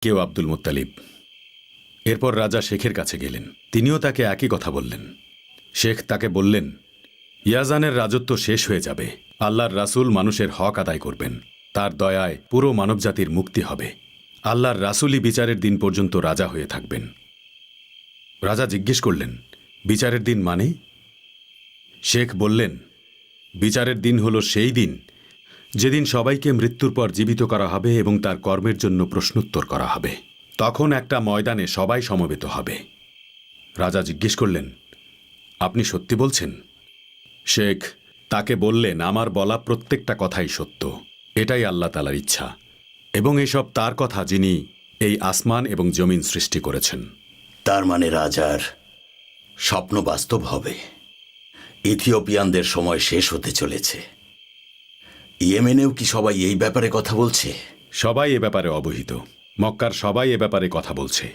কেউ Abdul Muttalib. এরপর রাজা শেখের কাছে গেলেন, তিনিও তাকে একই কথা বললেন। শেখ তাকে বললেন, ইয়াজানের রাজত্ব শেষ হয়ে যাবে, আল্লাহর রাসূল মানুষের হক আদায় করবেন, তার দয়ায় পুরো মানবজাতির মুক্তি হবে, আল্লাহর রাসূলই বিচারের দিন পর্যন্ত রাজা হয়ে থাকবেন। রাজা জিজ্ঞেস করলেন, বিচারের দিন মানে? শেখ বললেন, বিচারের দিন হল সেই দিন যেদিন সবাইকে মৃত্যুর পর জীবিত করা হবে এবং তার কর্মের জন্য প্রশ্নোত্তর করা হবে। তখন একটা ময়দানে সবাই সমবেত হবে। রাজা জিজ্ঞেস করলেন, আপনি সত্যি বলছেন? শেখ তাকে বললেন, আমার বলা প্রত্যেকটা কথাই সত্য, এটাই আল্লাহ তাআলার ইচ্ছা, এবং এসব তার কথা যিনি এই আসমান এবং জমিন সৃষ্টি করেছেন। তার মানে রাজার স্বপ্ন বাস্তব হবে। ইথিওপিয়ানদের সময় শেষ হতে চলেছে। ইয়েমেনেও কি সবাই এই ব্যাপারে কথা বলছে? সবাই এ ব্যাপারে অবহিত, মক্কার সবাই এ ব্যাপারে কথা বলছে।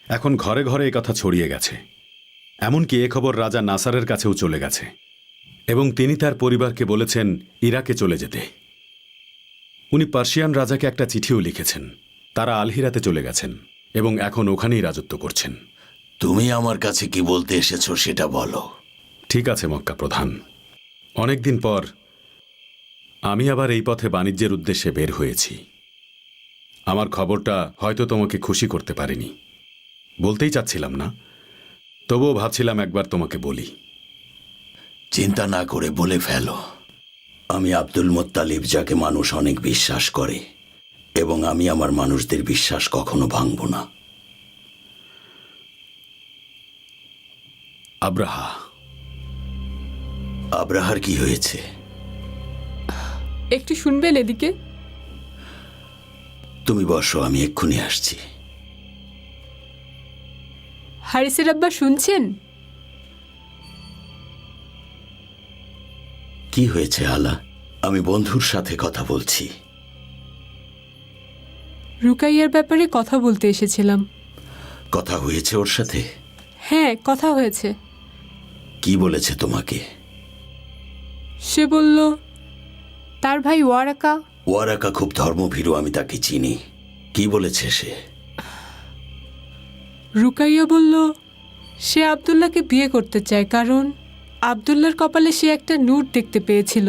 এখন ঘরে ঘরে এ কথা ছড়িয়ে গেছে, এমনকি এ খবর রাজা নাসারের কাছেও চলে গেছে, এবং তিনি তার পরিবারকে বলেছেন ইরাকে চলে যেতে। উনি পার্সিয়ান রাজাকে একটা চিঠিও লিখেছেন। তারা আলহিরাতে চলে গেছেন এবং এখন ওখানেই রাজত্ব করছেন। তুমি আমার কাছে কি বলতে এসেছো সেটা বলো। ঠিক আছে মক্কা প্রধান, অনেকদিন পর আমি আবার এই পথে বাণিজ্যের উদ্দেশ্যে বের হয়েছি। আমার খবরটা হয়তো তোমাকে খুশি করতে পারিনি, বলতেই চাচ্ছিলাম না, তবুও ভাবছিলাম একবার তোমাকে বলি। চিন্তা না করে বলে ফেলো। আমি আব্দুল মুত্তালিব, যাকে মানুষ অনেক বিশ্বাস করে, এবং আমি আমার মানুষদের বিশ্বাস কখনো ভাঙব না। আব্রাহা। আব্রাহার কি হয়েছে? একটু শুনবেন এদিকে? তুমি বসো, আমি এক্ষুনি আসছি। হারিসের আব্বা শুনছেন? কি হয়েছে আলা? আমি বন্ধুর সাথে কথা বলছি। রুকাইয়ার ব্যাপারে কথা বলতে এসেছিলাম। কথা হয়েছে ওর সাথে? হ্যাঁ, কথা হয়েছে। কি বলেছে তোমাকে? সে বলল তার ভাই ওয়ারাকা। ওয়ারাকা খুব ধর্মভীরু, আমি তাকে চিনি। কি বলেছে সে? রুকাইয়া বলল সে আব্দুল্লাহকে বিয়ে করতে চায়, কারণ আব্দুল্লাহর কপালে সে একটা নূর দেখতে পেয়েছিল।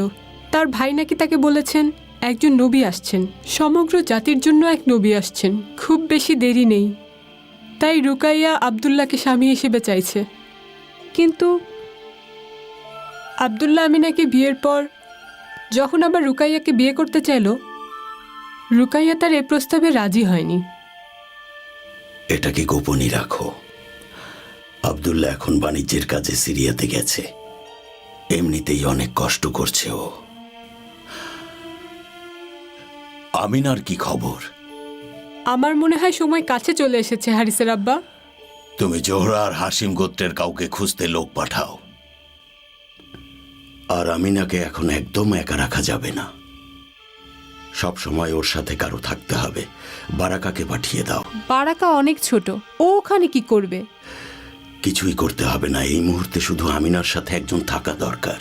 তার ভাই নাকি তাকে বলেছেন একজন নবী আসছেন, সমগ্র জাতির জন্য এক নবী আসছেন, খুব বেশি দেরি নেই। তাই রুকাইয়া আব্দুল্লাহকে স্বামী হিসেবে চাইছে। কিন্তু আব্দুল্লাহ আমিনাকে বিয়ের পর যখন আবার রুকাইয়াকে বিয়ে করতে চাইল, রুকাইয়া তার এ প্রস্তাবে রাজি হয়নি। এটাকে গোপনই রাখো। আব্দুল্লাহ এখন বাণিজ্যের কাজে সিরিয়াতে গেছে, এমনিতেই অনেক কষ্ট করছে ও। আমিনার কি খবর? আমার মনে হয় সময় কাছে চলে এসেছে হারিসের আব্বা। তুমি জোহরা আর হাসিম গোত্রের কাউকে খুঁজতে লোক পাঠাও। আর আমিনাকে এখন একদম একা রাখা যাবে না, সব সময় ওর সাথে কারো থাকতে হবে। বারাকাকে পাঠিয়ে দাও। বারাকা অনেক ছোট, ও ওখানে কি করবে? কিছুই করতে হবে না, এই মুহূর্তে শুধু আমিনার সাথে একজন থাকা দরকার।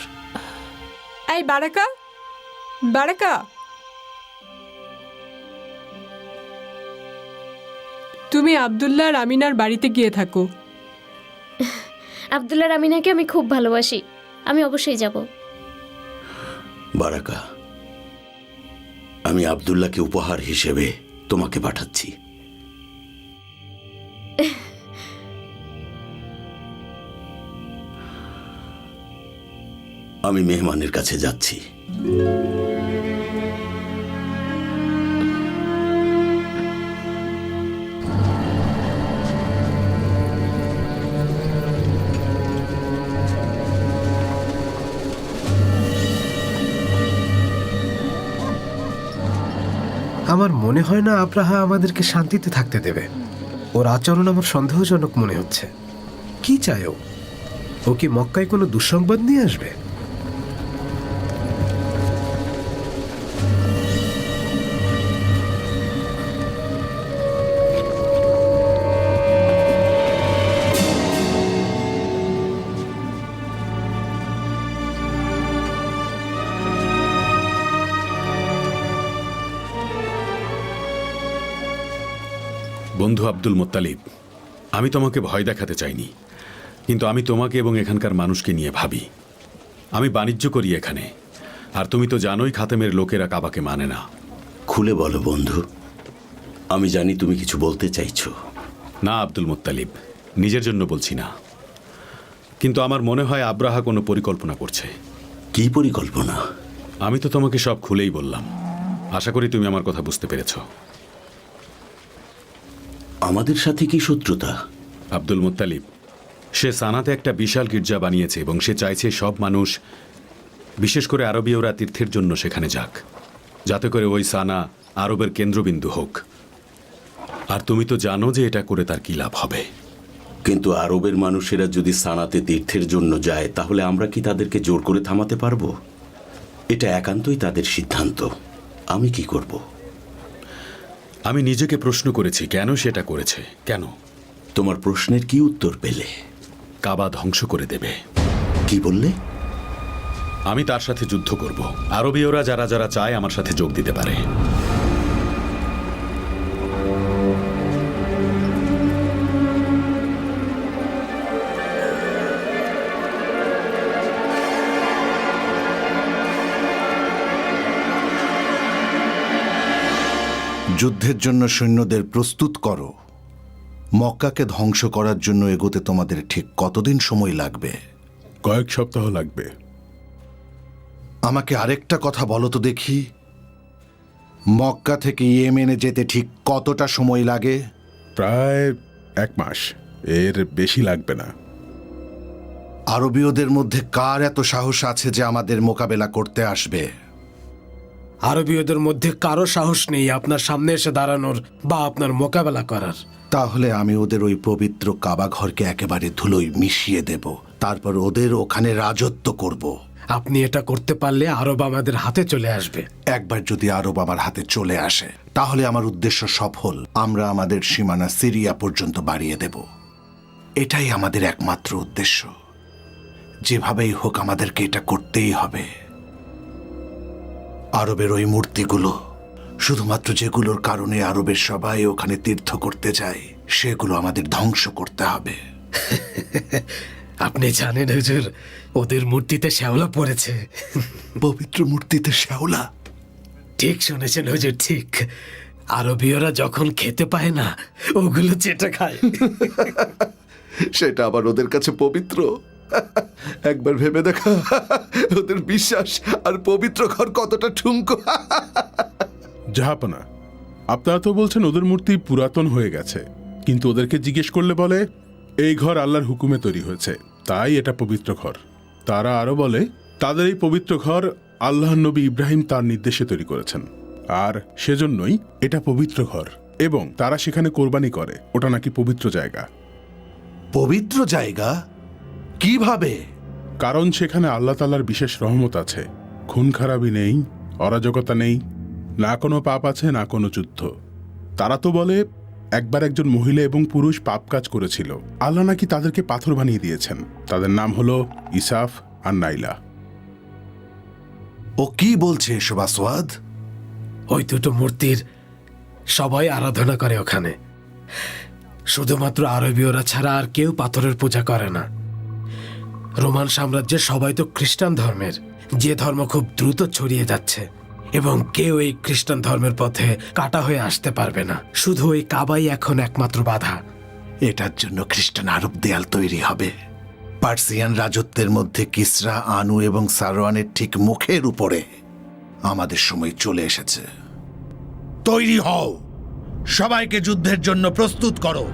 এই বারাকা, বারাকা, তুমি আব্দুল্লাহ আর আমিনার বাড়িতে গিয়ে থাকো। আব্দুল্লাহ আমিনাকে আমি খুব ভালোবাসি, আমি অবশ্যই যাব। বারাকা, আমি আব্দুল্লাহকে উপহার হিসেবে তোমাকে পাঠাচ্ছি। আমি মেহমানের কাছে যাচ্ছি। আমার মনে হয় না আব্রাহা আমাদেরকে শান্তিতে থাকতে দেবে। ওর আচরণ আমার সন্দেহজনক মনে হচ্ছে। কি চায় ও? ও কি মক্কায় কোনো দুঃসংবাদ নিয়ে আসবে? বন্ধু আব্দুল মোত্তালিব, আমি তোমাকে ভয় দেখাতে চাইনি, কিন্তু আমি তোমাকে এবং এখানকার মানুষকে নিয়ে ভাবি। আমি বাণিজ্য করি এখানে, আর তুমি তো জানোই খাতেমের লোকেরা কাবাকে মানে না। খুলে বলো বন্ধু, আমি জানি তুমি কিছু বলতে চাইছো। না আব্দুল মোত্তালিব, নিজের জন্য বলছি না, কিন্তু আমার মনে হয় আব্রাহা কোনো পরিকল্পনা করছে। কি পরিকল্পনা? আমি তো তোমাকে সব খুলেই বললাম, আশা করি তুমি আমার কথা বুঝতে পেরেছ। আমাদের সাথে কি শত্রুতা? আব্দুল মোত্তালিব, সে সানাতে একটা বিশাল গির্জা বানিয়েছে এবং সে চাইছে সব মানুষ, বিশেষ করে আরবীয়রা, তীর্থের জন্য সেখানে যাক, যাতে করে ওই সানা আরবের কেন্দ্রবিন্দু হোক। আর তুমি তো জানো যে এটা করে তার কী লাভ হবে। কিন্তু আরবের মানুষেরা যদি সানাতে তীর্থের জন্য যায়, তাহলে আমরা কি তাদেরকে জোর করে থামাতে পারবো? এটা একান্তই তাদের সিদ্ধান্ত। আমি কি করব? আমি নিজেকে প্রশ্ন করেছি কেন সেটা করেছে। কেন? তোমার প্রশ্নের কি উত্তর পেলে? কাবা ধ্বংস করে দেবে। কি বললে? আমি তার সাথে যুদ্ধ করব। আরবীয়রা যারা যারা চায় আমার সাথে যোগ দিতে পারে। যুদ্ধের জন্য সৈন্যদের প্রস্তুত করো। মক্কাকে ধ্বংস করার জন্য এগোতে তোমাদের ঠিক কতদিন সময় লাগবে? কয়েক সপ্তাহ লাগবে। আমাকে আরেকটা কথা বলো তো দেখি, মক্কা থেকে ইয়েমেনে যেতে ঠিক কতটা সময় লাগে? প্রায় 1 মাস, এর বেশি লাগবে না। আরবীয়দের মধ্যে কার এত সাহস আছে যে আমাদের মোকাবেলা করতে আসবে? আরবীয়দের মধ্যে কারো সাহস নেই আপনার সামনে এসে দাঁড়ানোর বা আপনার মোকাবেলা করার। তাহলে আমি ওদের ওই পবিত্র কাবা ঘরকে একেবারে ধুলোয় মিশিয়ে দেব, তারপর ওদের ওখানে রাজত্ব করব। আপনি এটা করতে পারলে আরব আমাদের হাতে চলে আসবে। একবার যদি আরব আমার হাতে চলে আসে, তাহলে আমার উদ্দেশ্য সফল। আমরা আমাদের সীমানা সিরিয়া পর্যন্ত বাড়িয়ে দেব। এটাই আমাদের একমাত্র উদ্দেশ্য। যেভাবেই হোক আমাদেরকে এটা করতেই হবে। আরবের ওই মূর্তিগুলো, শুধুমাত্র যেগুলোর কারণে আরবের সবাই ওখানে তীর্থ করতে যায়, সেগুলো আমাদের ধ্বংস করতে হবে। আপনি জানেন হুজুর, ওদের মূর্তিতে শ্যাওলা পড়েছে। পবিত্র মূর্তিতে শ্যাওলা? ঠিক শুনেছেন হুজুর, ঠিক। আরবীয়রা যখন খেতে পায় না, ওগুলো চেটে খায়। সেটা আবার ওদের কাছে পবিত্র? একবার ভেবে দেখা, ওদের বিশ্বাস আর পবিত্র ঘর কতটা ঠুনকো। জাহাপনা, আপনারা তো বলছেন ওদের মূর্তি পুরাতন হয়ে গেছে, কিন্তু ওদেরকে জিজ্ঞেস করলে বলে এই ঘর আল্লাহর হুকুমে তৈরি হয়েছে, তাই এটা পবিত্র ঘর। তারা আরো বলে তাদের এই পবিত্র ঘর আল্লাহর নবী ইব্রাহিম তার নির্দেশে তৈরি করেছেন, আর সেজন্যই এটা পবিত্র ঘর, এবং তারা সেখানে কোরবানি করে। ওটা নাকি পবিত্র জায়গা। পবিত্র জায়গা? কিভাবে? কারণ সেখানে আল্লাহ তাআলার বিশেষ রহমত আছে। খুন খারাপি নেই, অরাজকতা নেই, না কোনো পাপ আছে, না কোনো যুদ্ধ। তারা তো বলে একবার একজন মহিলা এবং পুরুষ পাপ কাজ করেছিল, আল্লাহ নাকি তাদেরকে পাথর বানিয়ে দিয়েছেন। তাদের নাম হলো ইসাফ আর নাইলা। ও কি বলছে এসব আসওয়াদ? ওই দুটো মূর্তির সবাই আরাধনা করে ওখানে। শুধুমাত্র আরবীয়রা ছাড়া আর কেউ পাথরের পূজা করে না। রোমান সাম্রাজ্যের সবাই তো খ্রিস্টান ধর্মের, যে ধর্ম খুব দ্রুত ছড়িয়ে যাচ্ছে, এবং কেউ এই খ্রিস্টান ধর্মের পথে কাটা হয়ে আসতে পারবে না। শুধু ওই কাবাই এখন একমাত্র বাধা। এটার জন্য খ্রিস্টান আরব দেয়াল তৈরি হবে। পার্সিয়ান রাজত্বের মধ্যে কিসরা, আনু এবং সারওয়ানের ঠিক মুখের উপরে আমাদের সময় চলে এসেছে। তৈরি হও, সবাইকে যুদ্ধের জন্য প্রস্তুত করো।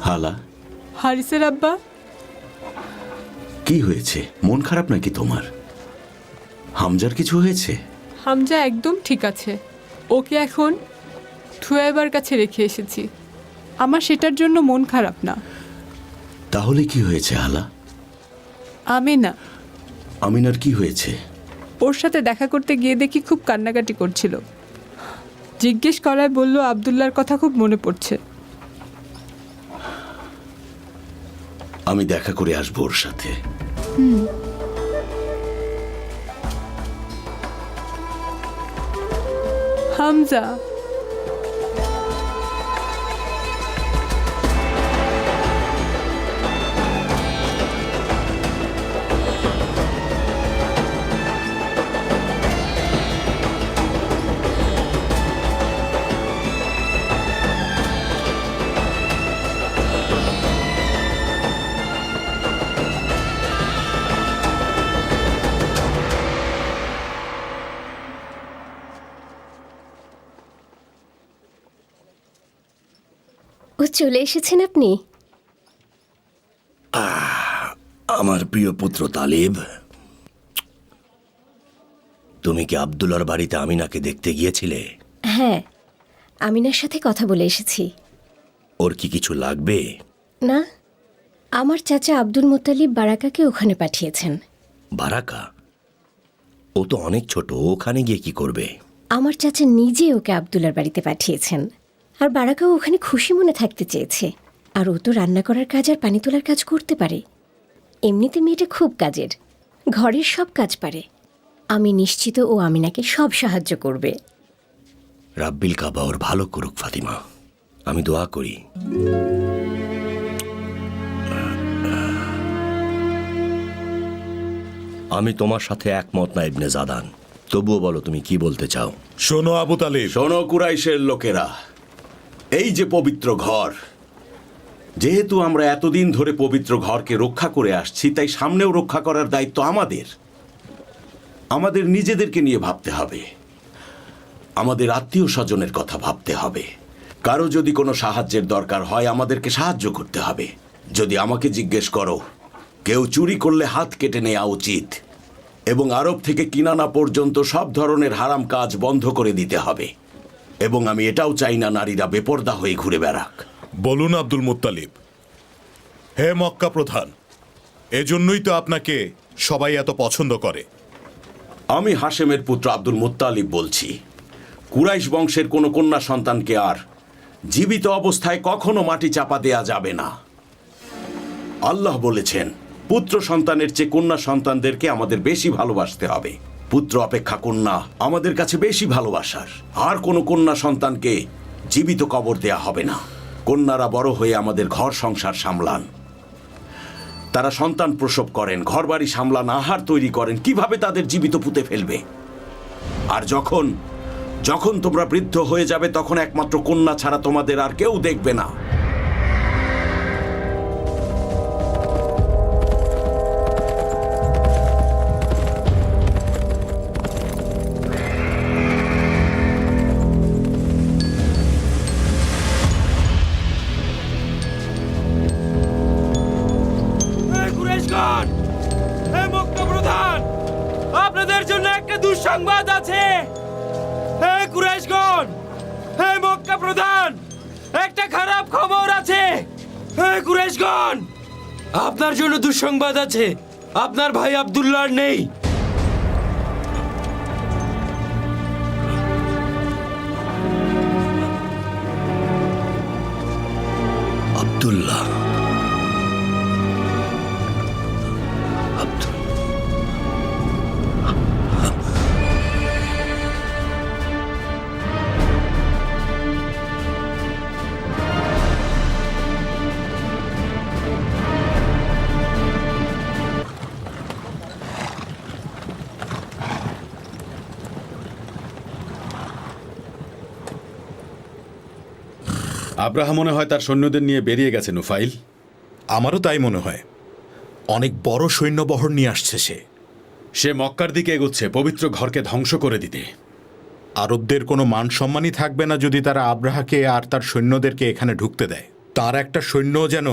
হালা, হারিসের আব্বা, কি হয়েছে? মন খারাপ নাকি তোমার? হামজার কিছু হয়েছে? হামজা একদম ঠিক আছে। ওকে এখন থুয়াইবার কাছে রেখে এসেছি। আমার সেটার জন্য মন খারাপ না। তাহলে কি হয়েছে হালা? আমি না, আমিনার কি হয়েছে? ওর সাথে দেখা করতে গিয়ে দেখি খুব কান্নাকাটি করছিল। জিজ্ঞেস করায় বলল আব্দুল্লাহর কথা খুব মনে পড়ছে। আমি দেখা করে আসবো ওর সাথে। হামজা, ও চলে এসেছেন আপনি? আমার প্রিয় পুত্র তালিব, তুমি কি আব্দুল্লাহর বাড়িতে আমিনাকে দেখতে গিয়েছিলে? হ্যাঁ, আমিনার সাথে কথা বলে এসেছি। ওর কি কিছু লাগবে? না, আমার চাচা আব্দুল মুত্তালিব বারাকাকে ওখানে পাঠিয়েছেন। বারাকা? ও তো অনেক ছোট, ওখানে গিয়ে কি করবে? আমার চাচা নিজে ওকে আব্দুল্লার বাড়িতে পাঠিয়েছেন। আর বারাকাও ওখানে খুশি মনে থাকতে চেয়েছে। আর ও তো রান্না করার কাজ আর পানি তোলার কাজ করতে পারে। এমনিতে মেয়েটা খুব কাজের, ঘরের সব কাজ পারে। আমি নিশ্চিত ও আমিনাকে সব সাহায্য করবে। রাব্বিল কাবা ওর ভালো করুক ফাতিমা, আমি দোয়া করি। আমি তোমার সাথে একমত না ইবনে জাদান, তবুও বলো তুমি কি বলতে চাও। শোনো আবু তালিব, শোনো কুরাইশের লোকেরা, এই যে পবিত্র ঘর, যেহেতু আমরা এতদিন ধরে পবিত্র ঘরকে রক্ষা করে আসছি, তাই সামনেও রক্ষা করার দায়িত্ব আমাদের। আমাদের নিজেদেরকে নিয়ে ভাবতে হবে, আমাদের আত্মীয় স্বজনের কথা ভাবতে হবে। কারো যদি কোনো সাহায্যের দরকার হয় আমাদেরকে সাহায্য করতে হবে। যদি আমাকে জিজ্ঞেস করো, কেউ চুরি করলে হাত কেটে নেওয়া উচিত এবং আরব থেকে কিনানা পর্যন্ত সব ধরনের হারাম কাজ বন্ধ করে দিতে হবে। এবং আমি এটাও চাই না নারীরা বেপর্দা হয়ে ঘুরে বেড়াক। বলুন আব্দুল মুত্তালিব। হে মক্কা প্রধান, এজন্যই তো আপনাকে সবাই এত পছন্দ করে। আমি হাশেমের পুত্র আব্দুল মুত্তালিব বলছি। কুরাইশ বংশের কোনো কন্যা সন্তানকে আর জীবিত অবস্থায় কখনো মাটি চাপা দেয়া যাবে না। আল্লাহ বলেছেন, পুত্র সন্তানের চেয়ে কন্যা সন্তানদেরকে আমাদের বেশি ভালোবাসতে হবে। পুত্র অপেক্ষা কন্যা আমাদের কাছে বেশি ভালোবাসার। আর কোনো কন্যা সন্তানকে জীবিত কবর দেয়া হবে না। কন্যারা বড় হয়ে আমাদের ঘর সংসার সামলান, তারা সন্তান প্রসব করেন, ঘরবাড়ি সামলান, আহার তৈরি করেন। কিভাবে তাদের জীবিত পুঁতে ফেলবে? আর যখন যখন তোমরা বৃদ্ধ হয়ে যাবে, তখন একমাত্র কন্যা ছাড়া তোমাদের আর কেউ দেখবে না। আপনাদের জন্য একটা দুঃসংবাদ আছে। হে কুরাইশগণ, হে মক্কা প্রধান, একটা খারাপ খবর আছে। হে কুরাইশগণ, আপনার জন্য দুঃসংবাদ আছে। আপনার ভাই আব্দুল্লাহ নেই। আব্দুল্লাহ, আব্রাহা মনে হয় তার সৈন্যদের নিয়ে বেরিয়ে গেছে নুফাইল। আমারও তাই মনে হয়। অনেক বড় সৈন্যবহর নিয়ে আসছে সে। সে মক্কার দিকে এগোচ্ছে, পবিত্র ঘরকে ধ্বংস করে দিতে। আরবদের কোনো মান সম্মানই থাকবে না যদি তারা আব্রাহাকে আর তার সৈন্যদেরকে এখানে ঢুকতে দেয়। তার একটা সৈন্য যেন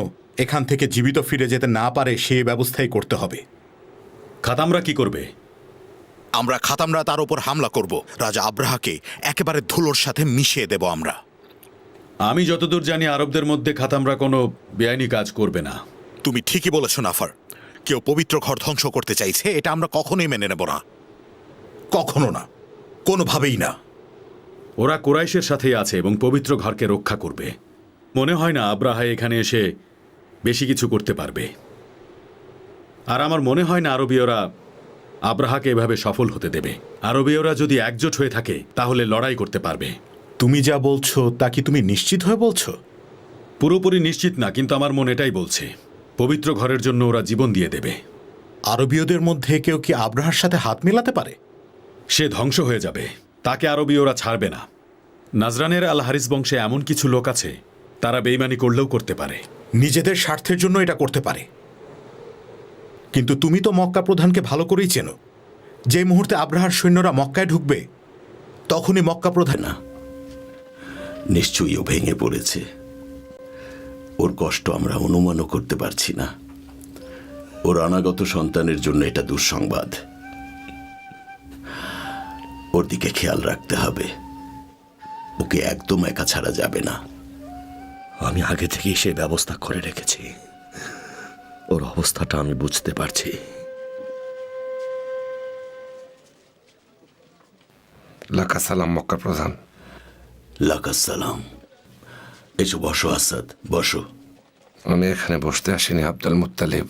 এখান থেকে জীবিত ফিরে যেতে না পারে, সে ব্যবস্থাই করতে হবে। খাতামরা কি করবে? আমরা খাতামরা তার উপর হামলা করব। রাজা আব্রাহাকে একেবারে ধুলোর সাথে মিশিয়ে দেব আমরা। আমি যতদূর জানি আরবদের মধ্যে খাতামরা কোনো বেআইনি কাজ করবে না। তুমি ঠিকই বলেছ নাফার, কেউ পবিত্র ঘর ধ্বংস করতে চাইছে, এটা আমরা কখনোই মেনে নেব না, কখনো না, কোনোভাবেই না। ওরা কুরাইশের সাথেই আছে এবং পবিত্র ঘরকে রক্ষা করবে। মনে হয় না আব্রাহা এখানে এসে বেশি কিছু করতে পারবে। আর আমার মনে হয় না আরবীয়রা আব্রাহাকে এভাবে সফল হতে দেবে। আরবীয়রা যদি একজোট হয়ে থাকে তাহলে লড়াই করতে পারবে। তুমি যা বলছো তা কি তুমি নিশ্চিত হয়ে বলছো? পুরোপুরি নিশ্চিত না, কিন্তু আমার মন এটাই বলছে। পবিত্র ঘরের জন্য ওরা জীবন দিয়ে দেবে। আরবীয়দের মধ্যে কেউ কি আব্রাহার সাথে হাত মেলাতে পারে? সে ধ্বংস হয়ে যাবে, তাকে আরবীয়রা ছাড়বে না। নাজরানের আল হারিস বংশে এমন কিছু লোক আছে, তারা বেইমানি করলেও করতে পারে। নিজেদের স্বার্থের জন্য এটা করতে পারে। কিন্তু তুমি তো মক্কা প্রধানকে ভালো করেই চেনো। যে মুহূর্তে আব্রাহার সৈন্যরা মক্কায় ঢুকবে তখনই মক্কা প্রধান না, নিশ্চয়ই ও ভেঙে পড়েছে। ওর কষ্ট আমরা অনুমানও করতে পারছি না। ওর অনাগত সন্তানের জন্য এটা দুঃসংবাদ। ওর দিকে খেয়াল রাখতে হবে, ওকে একদম একা ছাড়া যাবে না। আমি আগে থেকেই সে ব্যবস্থা করে রেখেছি। ওর অবস্থাটা আমি বুঝতে পারছি। লাকা সালাম মক্কা প্রধান। লাকাসসালাম। এসো বসো আসাদ, বসো। আমি এখানে বসতে আসিনি আব্দুল মুত্তালিব।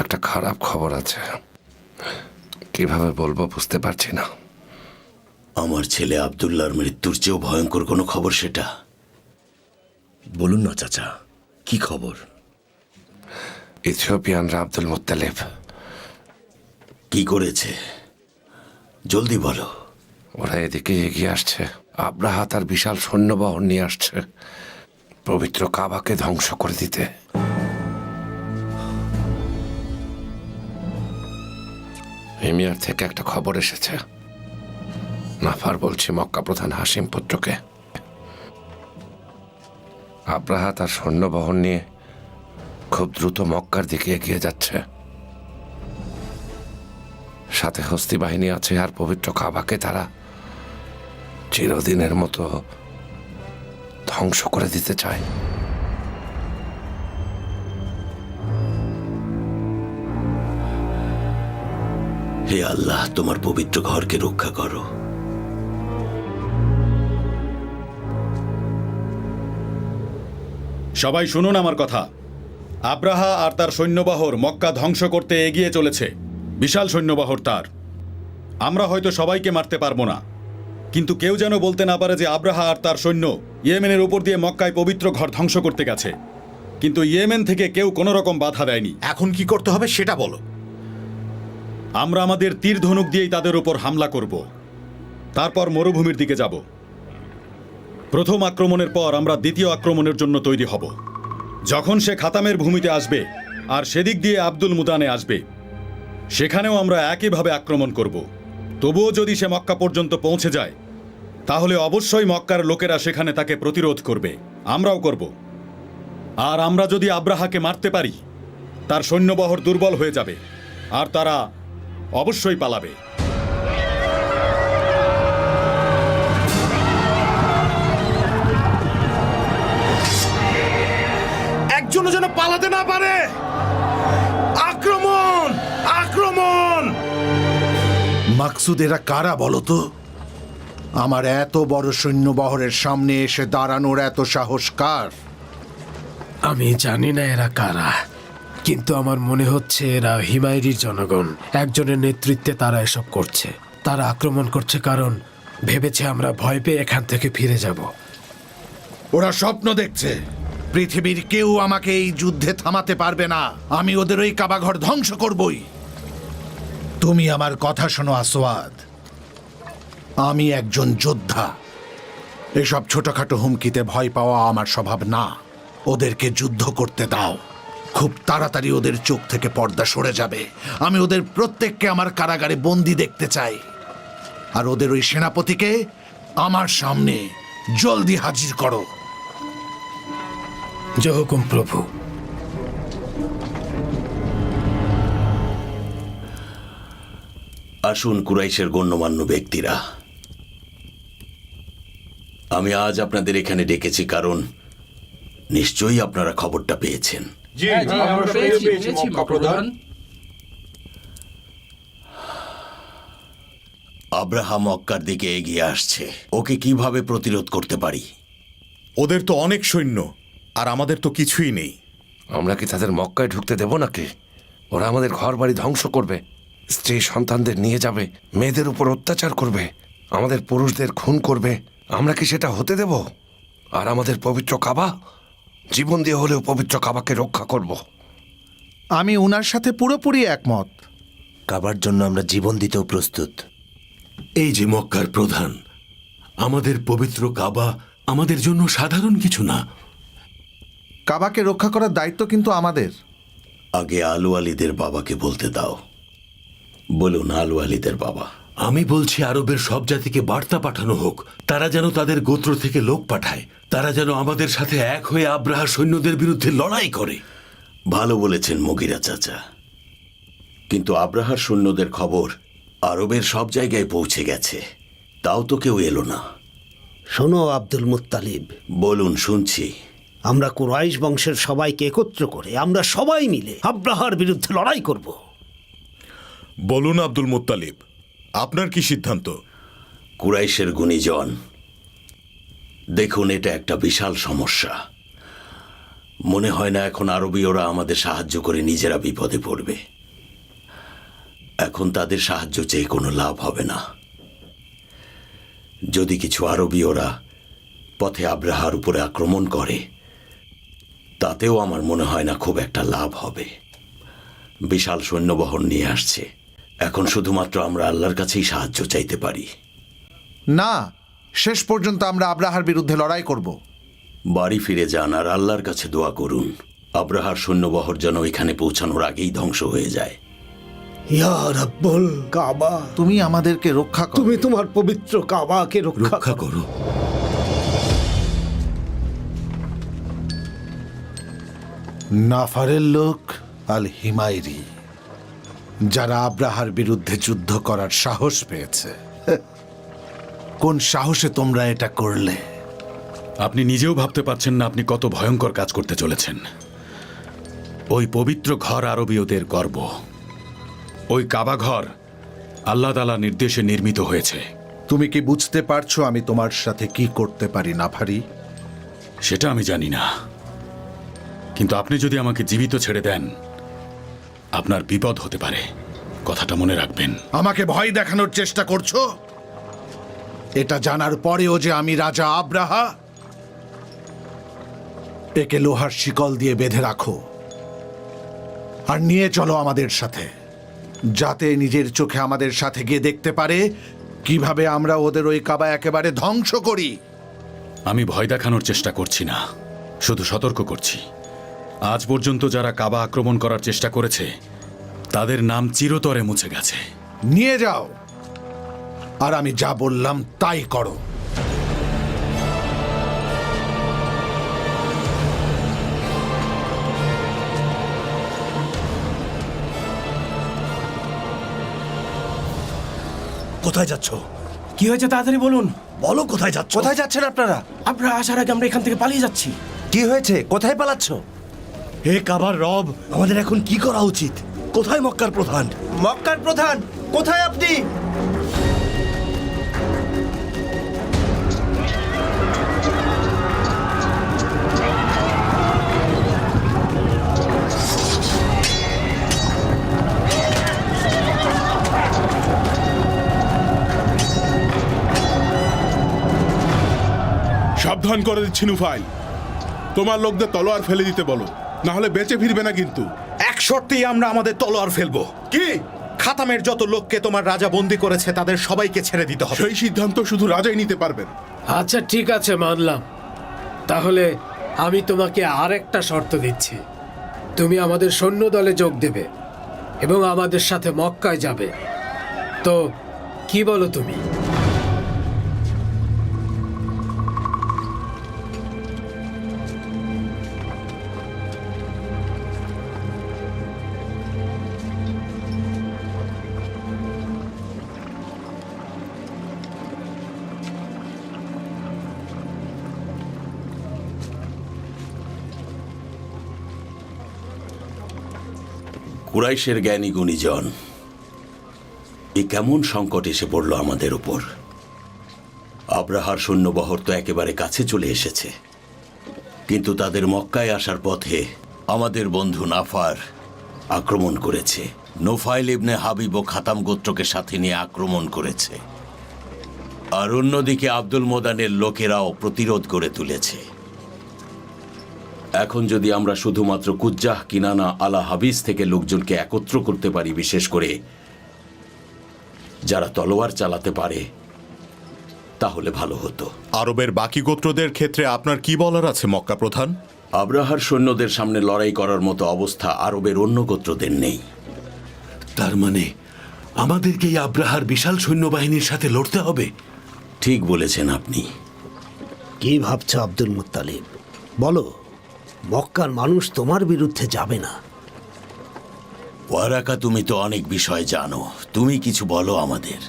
একটা খারাপ খবর আছে, কিভাবে বলবো বুঝতে পারছি না। আমার ছেলে আব্দুল্লাহর মৃত্যুর চেয়েও ভয়ঙ্কর কোনো খবর সেটা? বলুন না চাচা, কি খবর? ইথিওপিয়ানরা আব্দুল মুত্তালিব কি করেছে? জলদি বলো। ওরা এদিকে এগিয়ে আসছে। আব্রাহা তার বিশাল সৈন্যবহর নিয়ে আসছে পবিত্র কাবাকে ধ্বংস করে দিতে। হিমিয়ার থেকে একটা খবর এসেছে। নাফার বলছি মক্কা প্রধান হাসিম পুত্রকে। আব্রাহা তার সৈন্যবহর নিয়ে খুব দ্রুত মক্কার দিকে এগিয়ে যাচ্ছে। সাথে হস্তি বাহিনী আছে, আর পবিত্র কাবাকে তারা চিরদিনের মতো ধ্বংস করে দিতে চায়। হে আল্লাহ, তোমার পবিত্র ঘরকে রক্ষা করো। সবাই শুনুন আমার কথা। আব্রাহা আর তার সৈন্যবহর মক্কা ধ্বংস করতে এগিয়ে চলেছে। বিশাল সৈন্যবহর তার। আমরা হয়তো সবাইকে মারতে পারবো না, কিন্তু কেউ যেন বলতে না পারে যে আব্রাহা আর তার সৈন্য ইয়েমেনের উপর দিয়ে মক্কায় পবিত্র ঘর ধ্বংস করতে গেছে। কিন্তু ইয়েমেন থেকে কেউ কোনো রকম বাধা দেয়নি। এখন কি করতে হবে সেটা বলো। আমরা আমাদের তীর ধনুক দিয়েই তাদের উপর হামলা করব। তারপর মরুভূমির দিকে যাব। প্রথম আক্রমণের পর আমরা দ্বিতীয় আক্রমণের জন্য তৈরি হব। যখন সে খাতামের ভূমিতে আসবে আর সেদিক দিয়ে আব্দুল মুতানে আসবে, সেখানেও আমরা একইভাবে আক্রমণ করব। তবুও যদি সে মক্কা পর্যন্ত পৌঁছে যায়, তাহলে অবশ্যই মক্কার লোকেরা সেখানে তাকে প্রতিরোধ করবে। আমরাও করব। আর আমরা যদি আব্রাহাকে মারতে পারি, তার সৈন্যবহর দুর্বল হয়ে যাবে আর তারা অবশ্যই পালাবে। একজনও যেন পালাতে না পারে। আক্রমণ! আক্রমণ! মাকসুদ এরা কারা বলো তো? আমার এত বড় সৈন্যবহরের সামনে এসে দাঁড়ানোর এত সাহস কার? আমি জানি না এরা কারা, কিন্তু আমার মনে হচ্ছে এরা হিমায়রির জনগণ। একজনের নেতৃত্বে তারা এসব করছে। তারা আক্রমণ করছে কারণ ভেবেছে আমরা ভয় পেয়ে এখান থেকে ফিরে যাব। ওরা স্বপ্ন দেখছে। পৃথিবীর কেউ আমাকে এই যুদ্ধে থামাতে পারবে না। আমি ওদের ওই কাবাঘর ধ্বংস করবই। তুমি আমার কথা শোনো আসওয়াদ, আমি একজন যোদ্ধা। এসব ছোটখাটো হুমকিতে ভয় পাওয়া আমার স্বভাব না। ওদেরকে যুদ্ধ করতে দাও। খুব তাড়াতাড়ি ওদের চোখ থেকে পর্দা সরে যাবে। আমি ওদের প্রত্যেককে আমার কারাগারে বন্দি দেখতে চাই। আর ওদের ওই সেনাপতিকে আমার সামনে জলদি হাজির করো। জয় হুকুম প্রভু। আসুন কুরাইশের গণ্যমান্য ব্যক্তিরা, আমি আজ আপনাদের এখানে ডেকেছি কারণ নিশ্চয়ই আপনারা খবরটা পেয়েছেন আব্রাহা মক্কার দিকে এগিয়ে আসছে, ওকে কিভাবে প্রতিরোধ করতে পারি? ওদের তো অনেক সৈন্য, আর আমাদের তো কিছুই নেই। আমরা কি তাদের মক্কায় ঢুকতে দেব নাকি? ওরা আমাদের ঘর বাড়ি ধ্বংস করবে, স্ত্রী সন্তানদের নিয়ে যাবে, মেয়েদের উপর অত্যাচার করবে, আমাদের পুরুষদের খুন করবে। আমরা কি সেটা হতে দেব? আর আমাদের পবিত্র কাবা, জীবন দিয়ে হলেও পবিত্র কাবাকে রক্ষা করব। আমি ওনার সাথে পুরোপুরি একমত। কাবার জন্য আমরা জীবন দিতেও প্রস্তুত। এই যে মক্কার প্রধান, আমাদের পবিত্র কাবা আমাদের জন্য সাধারণ কিছু না। কাবাকে রক্ষা করার দায়িত্ব কিন্তু আমাদের। আগে আলু আলীদের বাবাকে বলতে দাও। বলুন আলু আলীদের বাবা। আমি বলছি আরবের সব জাতিকে বার্তা পাঠানো হোক, তারা যেন তাদের গোত্র থেকে লোক পাঠায়, তারা যেন আমাদের সাথে এক হয়ে আব্রাহা সৈন্যদের বিরুদ্ধে লড়াই করে। ভালো বলেছেন মগিরা চাচা, কিন্তু আব্রাহার সৈন্যদের খবর আরবের সব জায়গায় পৌঁছে গেছে, তাও তো কেউ এলো না। শোনো আব্দুল মুত্তালিব, বলুন, শুনছি। আমরা কুরাইশ বংশের সবাইকে একত্র করে আমরা সবাই মিলে আব্রাহার বিরুদ্ধে লড়াই করব। বলুন আব্দুল মুত্তালিব, আপনার কি সিদ্ধান্ত? কুরাইশের গুণীজন, দেখুন এটা একটা বিশাল সমস্যা। মনে হয় না এখন আরবীয়রা আমাদের সাহায্য করে নিজেরা বিপদে পড়বে। এখন তাদের সাহায্য চেয়ে কোনো লাভ হবে না। যদি কিছু আরবীয়রা পথে আব্রাহার উপরে আক্রমণ করে, তাতেও আমার মনে হয় না খুব একটা লাভ হবে। বিশাল সৈন্যবহর নিয়ে আসছে, এখন শুধুমাত্র আমরা আল্লাহর কাছেই সাহায্য চাইতে পারি। না, শেষ পর্যন্ত আমরা আব্রাহার বিরুদ্ধে লড়াই করব। বাড়ি ফিরে যান আর আল্লাহর কাছে দোয়া করুন আব্রাহার সৈন্যবহর যেন এখানে পৌঁছানোর আগেই ধ্বংস হয়ে যায়। ইয়া রাব্বুল কাবা, তুমি আমাদেরকে রক্ষা করো। তুমি তোমার পবিত্র কাবাকে রক্ষা করো। নাফারের লোক আল হিমাইরি, যারা আব্রাহার বিরুদ্ধে যুদ্ধ করার সাহস পেয়েছে। কোন সাহসে তোমরা এটা করলে? আপনি নিজেও ভাবতে পারছেন না আপনি কত ভয়ঙ্কর কাজ করতে চলেছেন। ওই পবিত্র ঘর আরবীয়দের গর্ব। ওই কাবা ঘর আল্লাহ তাআলার নির্দেশে নির্মিত হয়েছে। তুমি কি বুঝতে পারছো আমি তোমার সাথে কি করতে পারি নাফারি? সেটা আমি জানি না, কিন্তু আপনি যদি আমাকে জীবিত ছেড়ে দেন, আপনার বিপদ হতে পারে। কথাটা মনে রাখবেন। আমাকে ভয় দেখানোর চেষ্টা করছো? এটা জানার পরেও যে আমি রাজা আব্রাহা? একে লোহার শিকল দিয়ে বেঁধে রাখো আর নিয়ে চলো আমাদের সাথে, যাতে নিজের চোখে আমাদের সাথে গিয়ে দেখতে পারে কিভাবে আমরা ওদের ওই কাবা একেবারে ধ্বংস করি। আমি ভয় দেখানোর চেষ্টা করছি না, শুধু সতর্ক করছি। আজ পর্যন্ত যারা কাবা আক্রমণ করার চেষ্টা করেছে, তাদের নাম চিরতরে মুছে গেছে। নিয়ে যাও, আর আমি যা বললাম তাই করো। কোথায় যাচ্ছ? কি হয়েছে তাড়াতাড়ি বলুন। বলো কোথায় যাচ্ছ? কোথায় যাচ্ছেন আপনারা? আমরা আসার আগে আমরা এখান থেকে পালিয়ে যাচ্ছি। কি হয়েছে? কোথায় পালাচ্ছ? হে কাবার রব, আমাদের এখন কি করা উচিত? কোথায় মক্কার প্রধান? মক্কার প্রধান কোথায় আপনি? সাবধান করে দিচ্ছি নুফাইল, তোমার লোকদের তলোয়ার ফেলে দিতে বলো, না হলে বেঁচে ফিরবে না কিন্তু। এক শর্তেই আমরা আমাদের তলোয়ার ফেলবো। কি? খাতামের যত লোককে তোমার রাজা বন্দী করেছে তাদের সবাইকে ছেড়ে দিতে হবে। সেই সিদ্ধান্ত শুধু রাজাই নিতে পারবেন। আচ্ছা ঠিক আছে, মানলাম। তাহলে আমি তোমাকে আরেকটা শর্ত দিচ্ছি। তুমি আমাদের সৈন্য দলে যোগ দেবে এবং আমাদের সাথে মক্কায় যাবে। তো কি বলো তুমি? কুরাইশের জ্ঞানী গুণীজন, এ কেমন সংকট এসে পড়ল আমাদের উপর। আব্রাহার সৈন্যবহর তো একেবারে কাছে চলে এসেছে, কিন্তু তাদের মক্কায় আসার পথে আমাদের বন্ধু নাফার আক্রমণ করেছে। নোফাইল ইবনে হাবিব ও খাতাম গোত্রকে সাথে নিয়ে আক্রমণ করেছে, আর অন্যদিকে আব্দুল মোদানের লোকেরাও প্রতিরোধ করে তুলেছে। এখন যদি আমরা শুধুমাত্র কুজ্জাহ, কিনানা, আলা হাবিস থেকে লোকজনকে একত্র করতে পারি, বিশেষ করে যারা তলোয়ার চালাতে পারে, তাহলে ভালো হতো। আরবের বাকি গোত্রদের ক্ষেত্রে আপনার কি বলার আছে মক্কা প্রধান? আব্রাহার সৈন্যদের সামনে লড়াই করার মতো অবস্থা আরবের অন্য গোত্রদের নেই। তার মানে আমাদেরকে এই আব্রাহার বিশাল সৈন্যবাহিনীর সাথে লড়তে হবে? ঠিক বলেছেন আপনি। কি ভাবছো আব্দুল মুত্তালিব? বলো, মক্কার মানুষ তোমার বিরুদ্ধে যাবে না? ওয়ারাকা, তুমি তো অনেক বিষয় জানো, তুমি কিছু বলো আমাদের।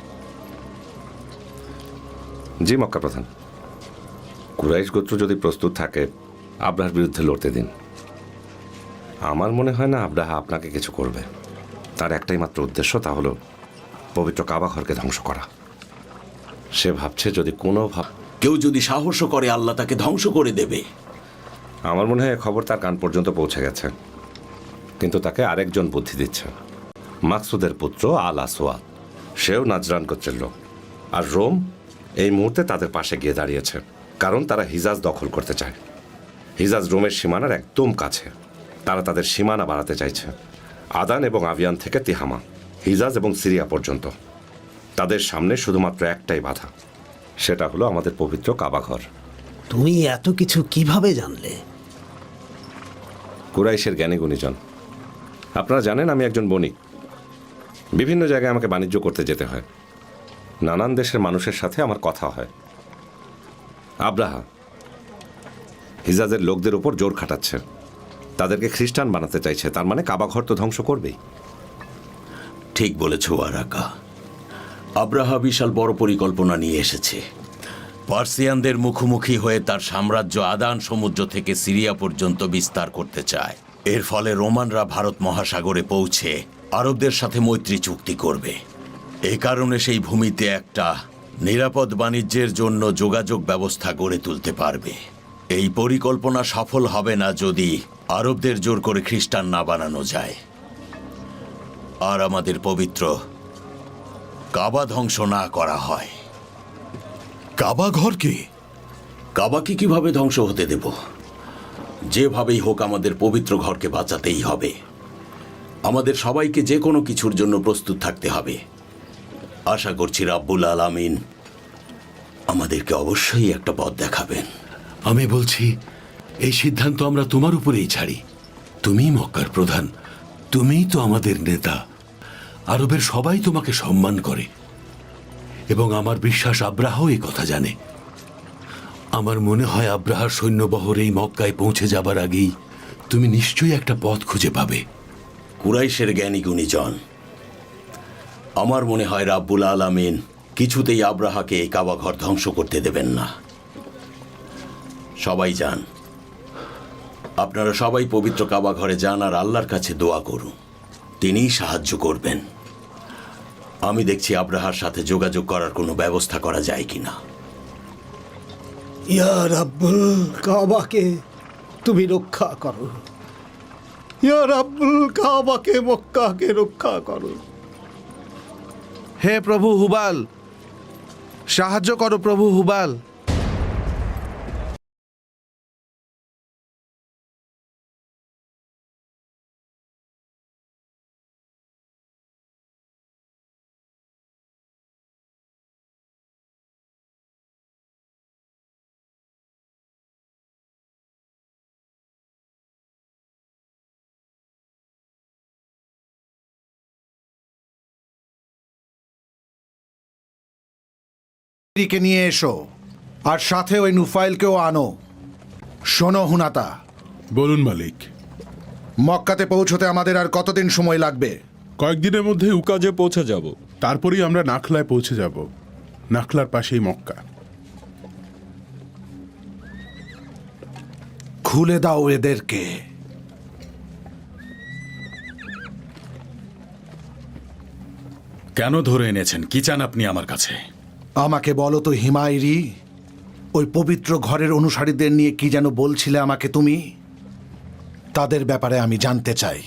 জি মক্কা প্রধান, কুরাইশ গোত্র যদি প্রস্তুত থাকে আব্রাহার বিরুদ্ধে লড়তে দিন। আমার মনে হয় না আব্রাহা আপনাকে কিছু করবে। তার একটাই মাত্র উদ্দেশ্য, তা হলো পবিত্র কাবা ঘরকে ধ্বংস করা। সে ভাবছে যদি কেউ যদি সাহসও করে, আল্লাহ তাকে ধ্বংস করে দেবে। আমার মনে হয় খবর তার কান পর্যন্ত পৌঁছে গেছে, কিন্তু তাকে আরেকজন বুদ্ধি দিচ্ছে। মাকসুদের পুত্র আল আসওয়াদ, সেও নাজরান গোত্রের লোক, আর রোম এই মুহূর্তে তাদের পাশে গিয়ে দাঁড়িয়েছে, কারণ তারা হিজাজ দখল করতে চায়। হিজাজ রোমের সীমানার একদম কাছে। তারা তাদের সীমানা বাড়াতে চাইছে, আদান এবং আভিয়ান থেকে তিহামা, হিজাজ এবং সিরিয়া পর্যন্ত। তাদের সামনে শুধুমাত্র একটাই বাধা, সেটা হলো আমাদের পবিত্র কাবাঘর। তুমি এত কিছু কিভাবে জানলে? কুরাইশের জ্ঞানী গুণীজন। আপনারা জানেন আমি একজন বণিক। বিভিন্ন জায়গায় আমাকে বাণিজ্য করতে যেতে হয়। নানান দেশের মানুষের সাথে আমার কথা হয়। আব্রাহা হিজাজের লোকদের উপর জোর খাটাচ্ছে, তাদেরকে খ্রিস্টান বানাতে চাইছে। তার মানে কাবাঘর তো ধ্বংস করবেই। ঠিক বলেছ ওয়ারাকা। আব্রাহা বিশাল বড় পরিকল্পনা নিয়ে এসেছে। পার্সিয়ানদের মুখোমুখি হয়ে তার সাম্রাজ্য আদান সমুদ্র থেকে সিরিয়া পর্যন্ত বিস্তার করতে চায়। এর ফলে রোমানরা ভারত মহাসাগরে পৌঁছে আরবদের সাথে মৈত্রী চুক্তি করবে। এই কারণে সেই ভূমিতে একটা নিরাপদ বাণিজ্যের জন্য যোগাযোগ ব্যবস্থা গড়ে তুলতে পারবে। এই পরিকল্পনা সফল হবে না যদি আরবদের জোর করে খ্রিস্টান না বানানো যায়, আর আমাদের পবিত্র কাবা ধ্বংস না করা হয়। কাবা ঘর কি? কাবাকে কিভাবে ধ্বংস হতে দেব? যেভাবেই হোক আমাদের পবিত্র ঘরকে বাঁচাতেই হবে। আমাদের সবাইকে যে কোনো কিছুর জন্য প্রস্তুত থাকতে হবে। আশা করছি রাব্বুল আলামিন আমাদেরকে অবশ্যই একটা পথ দেখাবেন। আমি বলছি, এই সিদ্ধান্ত আমরা তোমার উপরেই ছাড়ি। তুমিই মক্কার প্রধান, তুমিই তো আমাদের নেতা। আরবের সবাই তোমাকে সম্মান করে, এবং আমার বিশ্বাস আব্রাহাও এই কথা জানে। আমার মনে হয় আব্রাহার সৈন্যবহর এই মক্কায় পৌঁছে যাবার আগেই তুমি নিশ্চয়ই একটা পথ খুঁজে পাবে। কুরাইশের জ্ঞানী গুণীজন, আমার মনে হয় রাব্বুল আলামিন কিছুতেই আব্রাহাকে এই কাবা ঘর ধ্বংস করতে দেবেন না। সবাই যান, আপনারা সবাই পবিত্র কাবা ঘরে যান আর আল্লাহর কাছে দোয়া করুন, তিনিই সাহায্য করবেন। আমি দেখছি আব্রাহার সাথে যোগাযোগ করার কোনো ব্যবস্থা করা যায় কিনা। ইয়া রাব্বুল কাবাকে তুমি রক্ষা করো। ইয়া রাব্বুল কাবাকে, মক্কাকে রক্ষা করো। হে প্রভু হুবাল, সাহায্য করো প্রভু হুবাল। কে নিয়ে এসো, আর সাথে ওই নুফাইলকেও আনো। শোনো হুনাতা, বলুন মালিক। মক্কাতে পৌঁছতে আমাদের আর কতদিন সময় লাগবে? কয়েকদিনের মধ্যে উকাজে পৌঁছে যাব, তারপরেই আমরা নাখলায় পৌঁছে যাব। নাখলার পাশেই মক্কা। খুলে দাও এদেরকে। কেন ধরে এনেছেন? কি চান আপনি আমার কাছে? আমাকে বলো তো হিমায়রি, ওই পবিত্র ঘরের অনুসারীদের নিয়ে কি যেন বলছিলে আমাকে তুমি? তাদের ব্যাপারে আমি জানতে চাই।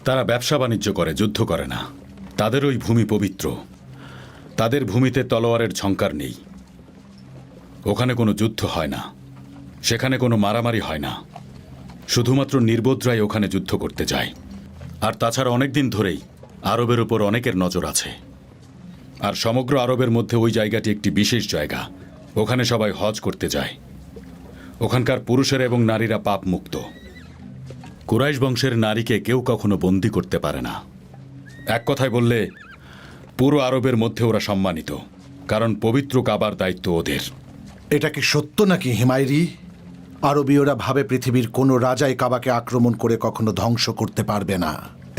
তারা ব্যবসা বাণিজ্য করে, যুদ্ধ করে না। তাদের ওই ভূমি পবিত্র। তাদের ভূমিতে তলোয়ারের ঝংকার নেই। ওখানে কোনো যুদ্ধ হয় না, সেখানে কোনো মারামারি হয় না। শুধুমাত্র নির্বোধরাই ওখানে যুদ্ধ করতে যায়। আর তাছাড়া অনেক দিন ধরেই আরবের উপর অনেকের নজর আছে। আর সমগ্র আরবের মধ্যে ওই জায়গাটি একটি বিশেষ জায়গা। ওখানে সবাই হজ করতে যায়। ওখানকার পুরুষেরা এবং নারীরা পাপ মুক্ত। কুরাইশ বংশের নারীকে কেউ কখনো বন্দি করতে পারে না। এক কথায় বললে পুরো আরবের মধ্যে ওরা সম্মানিত, কারণ পবিত্র কাবার দায়িত্ব ওদের। এটা কি সত্য নাকি হিমায়রি? আরবীয়রা ভাবে পৃথিবীর কোনো রাজাই কাবাকে আক্রমণ করে কখনো ধ্বংস করতে পারবে না,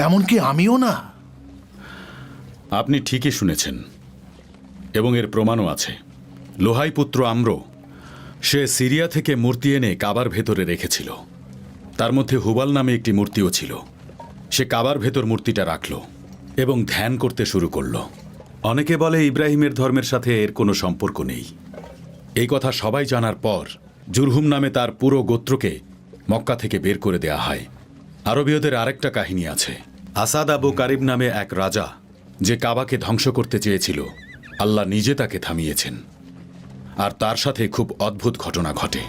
এমনকি আমিও না। আপনি ঠিকই শুনেছেন, এবং এর প্রমাণও আছে। লোহাই পুত্র আম্র, সে সিরিয়া থেকে মূর্তি এনে কাবার ভেতরে রেখেছিল। তার মধ্যে হুবাল নামে একটি মূর্তিও ছিল। সে কাবার ভেতর মূর্তিটা রাখল এবং ধ্যান করতে শুরু করল। অনেকে বলে ইব্রাহিমের ধর্মের সাথে এর কোনো সম্পর্ক নেই। এই কথা সবাই জানার পর জুরহুম নামে তার পুরো গোত্রকে মক্কা থেকে বের করে দেয়া হয়। আরবীয়দের আরেকটা কাহিনী আছে। আসাদ আবু কারিব নামে এক রাজা, যে কাবাকে ধ্বংস করতে চেয়েছিল, আল্লাহ নিজে তাকে থামিয়েছেন। আর তার সাথে খুব অদ্ভুত ঘটনা ঘটে।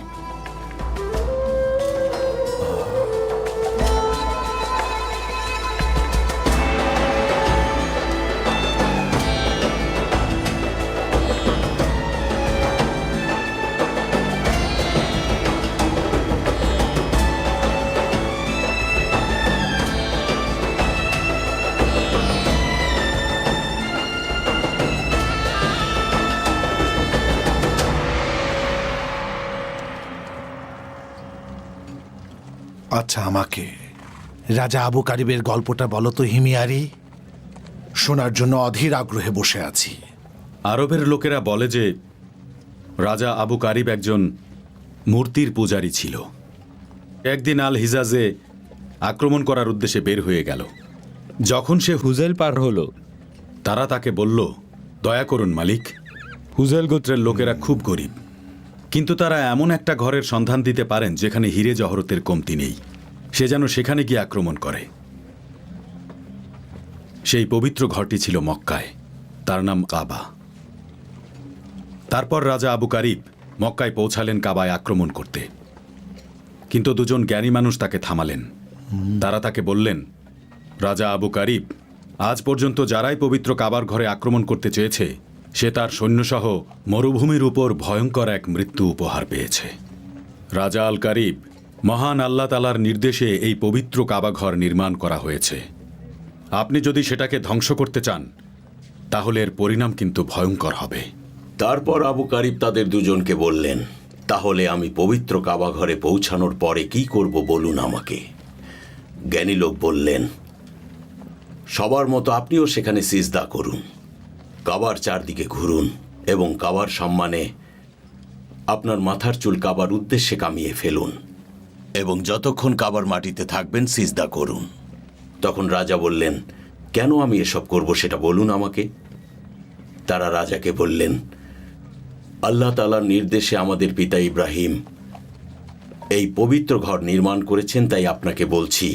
আচ্ছা, আমাকে রাজা আবু কারিবের গল্পটা বলো তো হিমিয়ারি। শোনার জন্য অধীর আগ্রহে বসে আছি। আরবের লোকেরা বলে যে রাজা আবু কারিব একজন মূর্তির পূজারী ছিল। একদিন আল হিজাজে আক্রমণ করার উদ্দেশ্যে বের হয়ে গেল। যখন সে হুজাইল পার হলো, তারা তাকে বলল, দয়া করুন মালিক, হুজাইল গোত্রের লোকেরা খুব গরিব, কিন্তু তারা এমন একটা ঘরের সন্ধান দিতে পারেন যেখানে হিরে জহরতের কমতি নেই। সে যেন সেখানে গিয়ে আক্রমণ করে। সেই পবিত্র ঘরটি ছিল মক্কায়, তার নাম কাবা। তারপর রাজা আবু কারিব মক্কায় পৌঁছালেন কাবায় আক্রমণ করতে, কিন্তু দুজন জ্ঞানী মানুষ তাকে থামালেন। তারা তাকে বললেন, রাজা আবু কারিব, আজ পর্যন্ত যারাই পবিত্র কাবার ঘরে আক্রমণ করতে চেয়েছে, সে তার সৈন্যসহ মরুভূমির উপর ভয়ঙ্কর এক মৃত্যু উপহার পেয়েছে। রাজা আল কারিব, মহান আল্লাহ তালার নির্দেশে এই পবিত্র কাবাঘর নির্মাণ করা হয়েছে। আপনি যদি সেটাকে ধ্বংস করতে চান, তাহলে এর পরিণাম কিন্তু ভয়ঙ্কর হবে। তারপর আবু কারিব তাদের দুজনকে বললেন, তাহলে আমি পবিত্র কাবা ঘরে পৌঁছানোর পরে কি করব বলুন আমাকে। জ্ঞানী লোক বললেন, সবার মতো আপনিও সেখানে সিজদা করুন, কাবার চারদিকে ঘুরুন এবং কাবার সম্মানে আপনার মাথার চুল কাবার উদ্দেশ্যে কামিয়ে ফেলুন এবং যতক্ষণ কাবার মাটিতে থাকবেন সিজদা করুন। তখন রাজা বললেন, কেন আমি এসব করব সেটা বলুন আমাকে। তারা রাজাকে বললেন, আল্লাহ তাআলার নির্দেশে আমাদের পিতা ইব্রাহিম এই পবিত্র ঘর নির্মাণ করেছেন, তাই আপনাকে বলছি,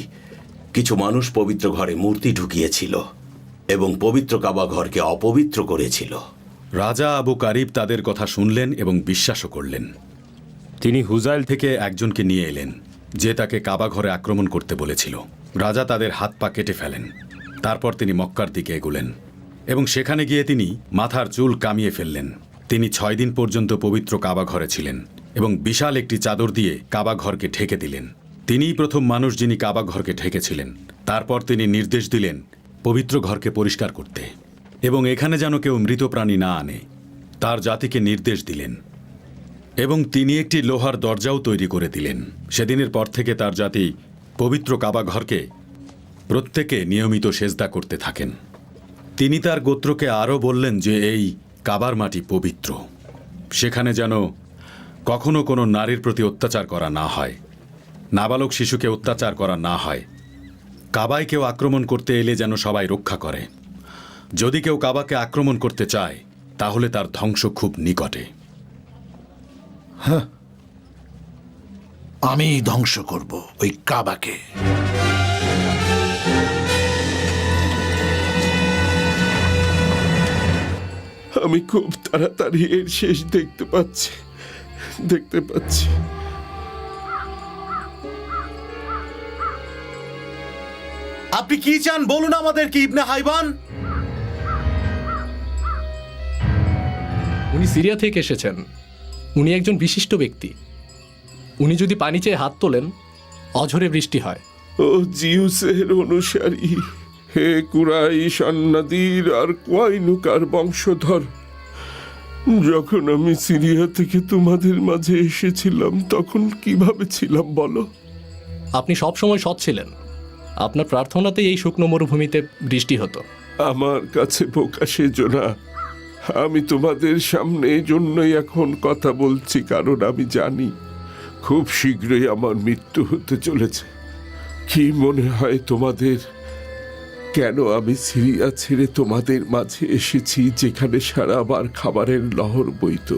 কিছু মানুষ পবিত্র ঘরে মূর্তি ঢুকিয়েছিল এবং পবিত্র কাবা ঘরকে অপবিত্র করেছিল। রাজা আবু কারিব তাদের কথা শুনলেন এবং বিশ্বাসও করলেন। তিনি হুজাইল থেকে একজনকে নিয়ে এলেন, যে তাকে কাবা ঘরে আক্রমণ করতে বলেছিল। রাজা তাদের হাত পা কেটে ফেলেন। তারপর তিনি মক্কার দিকে এগোলেন এবং সেখানে গিয়ে তিনি মাথার চুল কামিয়ে ফেললেন। তিনি 6 দিন পর্যন্ত পবিত্র কাবা ঘরে ছিলেন এবং বিশাল একটি চাদর দিয়ে কাবা ঘরকে ঢেকে দিলেন। তিনিই প্রথম মানুষ যিনি কাবা ঘরকে ঢেকেছিলেন। তারপর তিনি নির্দেশ দিলেন পবিত্র ঘরকে পরিষ্কার করতে এবং এখানে যেন কেউ মৃত প্রাণী না আনে। তার জাতিকে নির্দেশ দিলেন এবং তিনি একটি লোহার দরজাও তৈরি করে দিলেন। সেদিনের পর থেকে তার জাতি পবিত্র কাবা ঘরকে প্রত্যেকে নিয়মিত সেজদা করতে থাকেন। তিনি তার গোত্রকে আরও বললেন যে এই কাবার মাটি পবিত্র, সেখানে যেন কখনো কোনো নারীর প্রতি অত্যাচার করা না হয়, নাবালক শিশুকে অত্যাচার করা না হয়। কাবায় কেউ আক্রমণ করতে এলে যেন সবাই রক্ষা করে। যদি কেউ কাবাকে আক্রমণ করতে চায় তাহলে তার ধ্বংস খুব নিকটে। আমি ধ্বংস করব ওই কাবাকে। আমি খুব তাড়াতাড়ি এর শেষ দেখতে পাচ্ছি। আপনি কি চান বলুন আমাদেরকে ইবনে হাইবান। উনি সিরিয়া থেকে এসেছেন। উনি একজন বিশিষ্ট ব্যক্তি। উনি যদি পানি চেয়ে হাত তোলেন, অঝরে বৃষ্টি হয়। ও জিউসের অনুসারী, হে কুরাইশ, আন্নাদির আর কোয়াইনুকার বংশধর, যখন আমি সিরিয়া থেকে তোমাদের মাঝে এসেছিলাম তখন কিভাবে ছিলাম বলো? আপনি সব সময় সৎ ছিলেন। আপনার প্রার্থনাতেই এই শুকনো মরুভূমিতে বৃষ্টি হতো। আমার কাছে বোকা সেজো না। আমি তোমাদের সামনে এই জন্যই এখন কথা বলছি, কারণ আমি জানি খুব শীঘ্রই আমার মৃত্যু হতে চলেছে। কি মনে হয় তোমাদের, কেন আমি সিরিয়া ছেড়ে তোমাদের মাঝে এসেছি, যেখানে সারাবার খাবারের লহর বইত?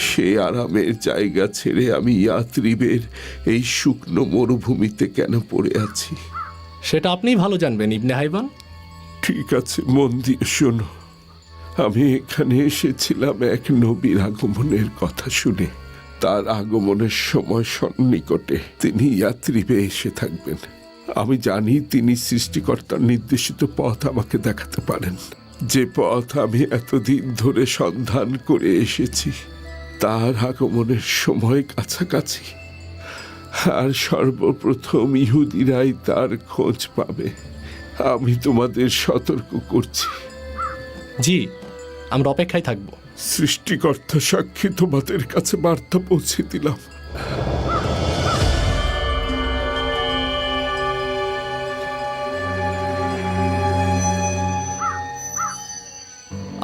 সে আরামের জায়গা ছেড়ে আমি ইয়াত্রিবের এই শুকনো মরুভূমিতে কেন পড়ে আছি? সেটা আপনিই ভালো জানবেন ইবনে হাইবান। ঠিক আছে, মন দিয়ে শোনো। আমি এখানে এসেছিলাম এক নবীর আগমনের কথা শুনে। তার আগমনের সময় সন্নিকটে তিনি ইয়াত্রিবে এসে থাকবেন। আমি জানি তিনি সৃষ্টিকর্তার নির্দেশিত পথ আমাকে দেখাতে পারেন, যে পথ আমি এতদিন ধরে সন্ধান করে এসেছি। তার আগমনের সময় কাছাকাছি, আর সর্বপ্রথম ইহুদিরাই তার খোঁজ পাবে। আমি তোমাদের সতর্ক করছি। জি, আমরা অপেক্ষায় থাকব। সৃষ্টিকর্তা সাক্ষী, তোমাদের কাছে বার্তা পৌঁছে দিলাম।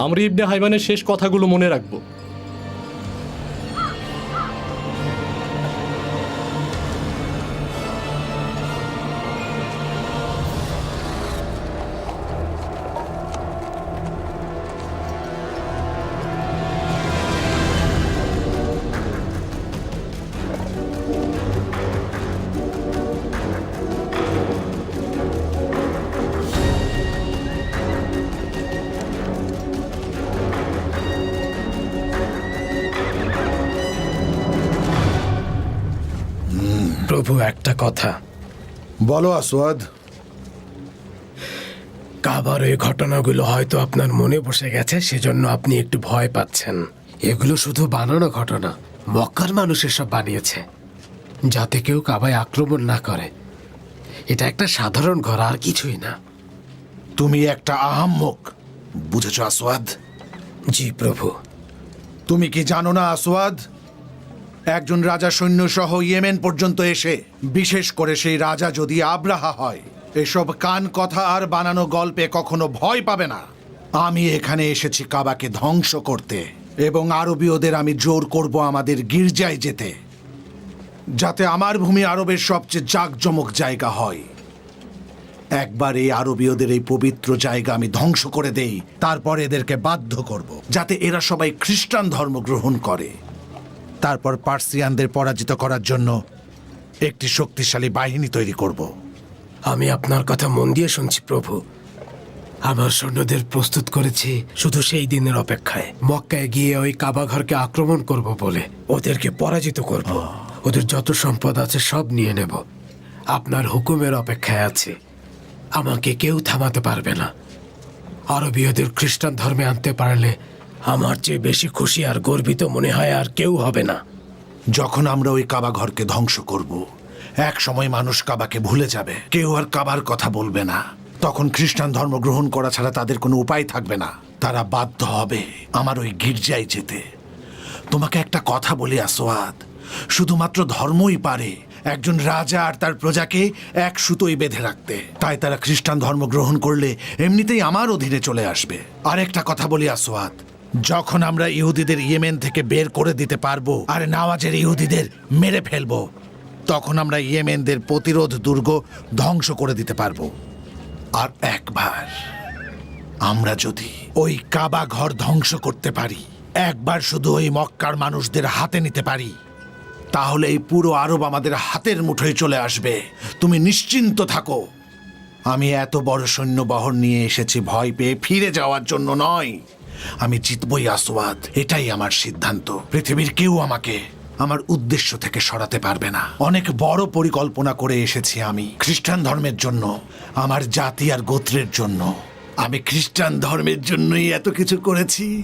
আমরা ইবনে হাইবানের শেষ কথাগুলো মনে রাখব। প্রভু, একটা কথা বলো আসওয়াদ। কাবার এই ঘটনাগুলো হয়তো আপনার মনে বসে গেছে, সেজন্য আপনি একটু ভয় পাচ্ছেন। এগুলো শুধু বানানো ঘটনা। মক্কার মানুষ এসব বানিয়েছে যাতে কেউ কাবায় আক্রমণ না করে। এটা একটা সাধারণ ঘর, আর কিছুই না। তুমি একটা আহাম্মক, বুঝেছ আসওয়াদ? জি প্রভু। তুমি কি জানো না আসওয়াদ, একজন রাজা সৈন্য সহ ইয়েমেন পর্যন্ত এসে, বিশেষ করে সেই রাজা যদি আব্রাহা হয়, এসব কান কথা আর বানানো গল্পে কখনো ভয় পাবে না। আমি এখানে এসেছি কাবাকে ধ্বংস করতে, এবং আরবীয়দের আমি জোর করব আমাদের গির্জায় যেতে, যাতে আমার ভূমি আরবের সবচেয়ে জাঁকজমক জায়গা হয়। একবার এই আরবীয়দের এই পবিত্র জায়গা আমি ধ্বংস করে দেই, তারপর এদেরকে বাধ্য করব যাতে এরা সবাই খ্রিস্টান ধর্ম গ্রহণ করে। তারপর পার্সিয়ানদের পরাজিত করার জন্য একটি শক্তিশালী বাহিনী তৈরি করব। আমি আপনার কথা মন দিয়ে শুনছি প্রভু। আমার সৈন্যদের প্রস্তুত করেছি শুধু সেই দিনের অপেক্ষায়। মক্কায় গিয়ে ওই কাবা ঘরকে আক্রমণ করব বলে ওদেরকে পরাজিত করব। ওদের যত সম্পদ আছে সব নিয়ে নেব। আপনার হুকুমের অপেক্ষায় আছে। আমাকে কেউ থামাতে পারবে না। আরবীয়দের খ্রিস্টান ধর্মে আনতে পারলে আমার চেয়ে বেশি খুশি আর গর্বিত মনে হয় আর কেউ হবে না। যখন আমরা ওই কাবা ঘরকে ধ্বংস করব, এক সময় মানুষ কাবাকে ভুলে যাবে, কেউ আর কাবার কথা বলবে না। তখন খ্রিস্টান ধর্ম গ্রহণ করা ছাড়া তাদের কোনো উপায় থাকবে না। তারা বাধ্য হবে আমার ওই গির্জায় যেতে। তোমাকে একটা কথা বলি আসওয়াদ, শুধুমাত্র ধর্মই পারে একজন রাজা আর তার প্রজাকে এক সুতোয় বেঁধে রাখতে। তাই তারা খ্রিস্টান ধর্ম গ্রহণ করলে এমনিতেই আমার অধীনে চলে আসবে। আর একটা কথা বলি আসওয়াদ, যখন আমরা ইহুদিদের ইয়েমেন থেকে বের করে দিতে পারবো আর নাওয়াজের ইহুদিদের মেরে ফেলবো, তখন আমরা ইয়েমেনদের প্রতিরোধ দুর্গ ধ্বংস করে দিতে পারবো। আর একবার আমরা যদি ওই কাবা ঘর ধ্বংস করতে পারি, একবার শুধু ওই মক্কার মানুষদের হাতে নিতে পারি, তাহলে এই পুরো আরব আমাদের হাতের মুঠোয় চলে আসবে। তুমি নিশ্চিন্ত থাকো। আমি এত বড় সৈন্যবহর নিয়ে এসেছি ভয় পেয়ে ফিরে যাওয়ার জন্য নয়। আমি জিতবই আসওয়াদ, এটাই আমার সিদ্ধান্ত। পৃথিবীর কেউ আমাকে আমার উদ্দেশ্য থেকে সরাতে পারবে না। অনেক বড় পরিকল্পনা করে এসেছি আমি খ্রিস্টান ধর্মের জন্য, আমার জাতি আর গোত্রের জন্য। আমি খ্রিস্টান ধর্মের জন্যই এত কিছু করেছি।